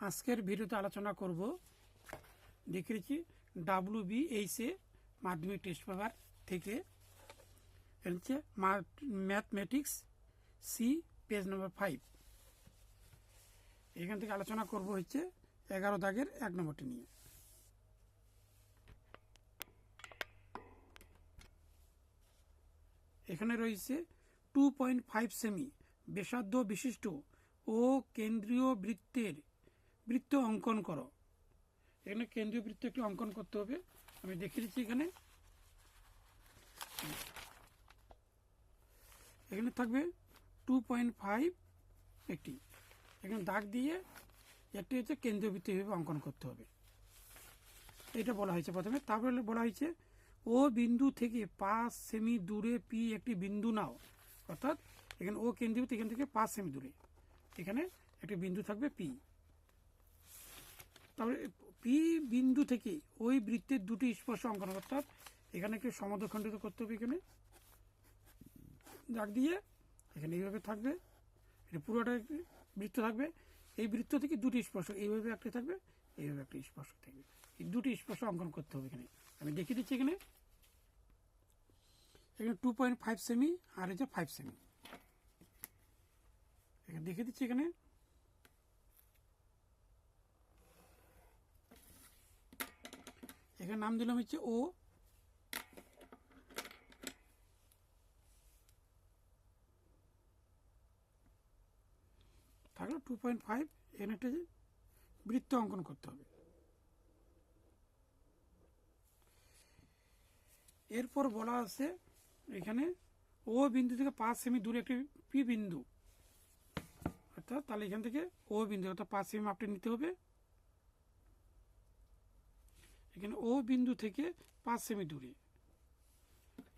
আজকের ভিডিওতে আলোচনা করব দেখেছি WBHS মাধ্যমিক টেস্ট পেপার থেকে হচ্ছে ম্যাথমেটিক্স সি পেজ নম্বর 5। এখান থেকে আলোচনা করব হচ্ছে 11 দাগের 1 নম্বরটি নিয়ে। এখানে রয়েছে 2.5 সেমি ব্যাসার্ধ বিশিষ্ট ও কেন্দ্রীয় বৃত্ত অঙ্কন করো। এখানে কেন্দ্রীয় বৃত্ত একটি অঙ্কন করতে হবে। আমি দেখিয়ে দিচ্ছি। এখানে থাকবে 2.5 একটি, এখানে দাগ দিয়ে একটি হচ্ছে কেন্দ্রীয় বৃত্ত হিসেবে অঙ্কন করতে হবে, এটা বলা হয়েছে প্রথমে। তারপরে বলা হয়েছে ও বিন্দু থেকে 5 সেমি দূরে পি একটি বিন্দু নাও, অর্থাৎ এখানে ও কেন্দ্রীয় বৃত্ত এখান থেকে 5 সেমি দূরে এখানে একটি বিন্দু থাকবে পি। তারপরে পি বিন্দু থেকে ওই বৃত্তের দুটি স্পর্শ অঙ্কন, অর্থাৎ এখানে একটি সমদ্বিখণ্ডিত করতে হবে। এখানে দাগ দিয়ে এখানে এইভাবে থাকবে, এটা পুরোটা বৃত্ত থাকবে। এই বৃত্ত থেকে দুটি স্পর্শ এইভাবে একটি থাকবে, এইভাবে একটি স্পর্শ থাকবে। এই দুটি স্পর্শ অঙ্কন করতে হবে। এখানে আমি দেখিয়ে দিচ্ছি। এখানে 2.5 সেমি আর হচ্ছে 5 সেমি এখানে দেখিয়ে দিচ্ছি। এখানে নাম দিলাম হচ্ছে ও, থাকলো 2.5। এখানে একটা বৃত্ত অঙ্কন করতে হবে। এরপর বলা আছে এখানে ও বিন্দু থেকে 5 সেমি দূরে একটি পি বিন্দু, অর্থাৎ তাহলে এখান থেকে ও বিন্দু অর্থাৎ 5 সেমি মাপটা নিতে হবে। এখানে ও বিন্দু থেকে 5 সেমি দূরে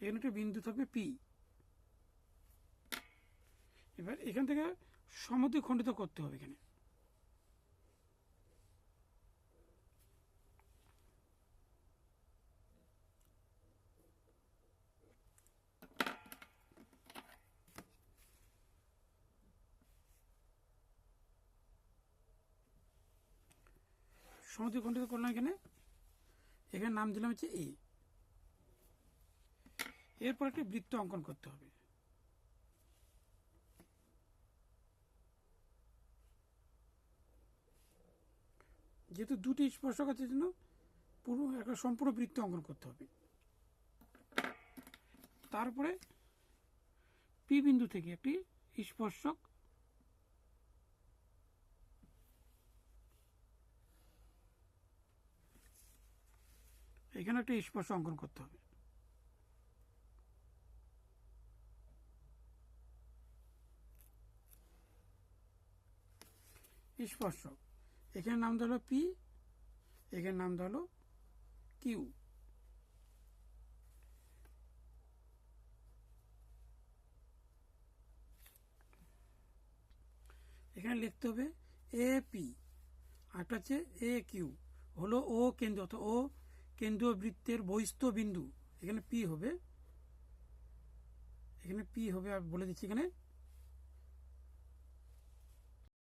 এখানে একটা বিন্দু থাকবে পি। এবার এখান থেকে সমদ্বিখণ্ডিত করতে হবে। এখানে সমদ্বিখণ্ডিত করলাম। এখানে নাম দিলাম হচ্ছে এ। এরপর একটি বৃত্ত অঙ্কন করতে হবে। যেহেতু দুটি স্পর্শক আছে জন্য পুরো একটা সম্পূর্ণ বৃত্ত অঙ্কন করতে হবে। তারপরে পি বিন্দু থেকে একটি স্পর্শক এখানে একটা স্পর্শ অঙ্কন করতে হবে। স্পর্শক এখানে নাম দেওয়া হলো পি, এখানে নাম দেওয়া হলো কিউ। এখানে লিখতে হবে এ পি, আরটা হচ্ছে এ কিউ। হলো ও কেন্দ্র, অর্থাৎ ও কেন্দ্রীয় বৃত্তের বহিস্থ বিন্দু। এখানে পি হবে, আর বলে দিচ্ছি এখানে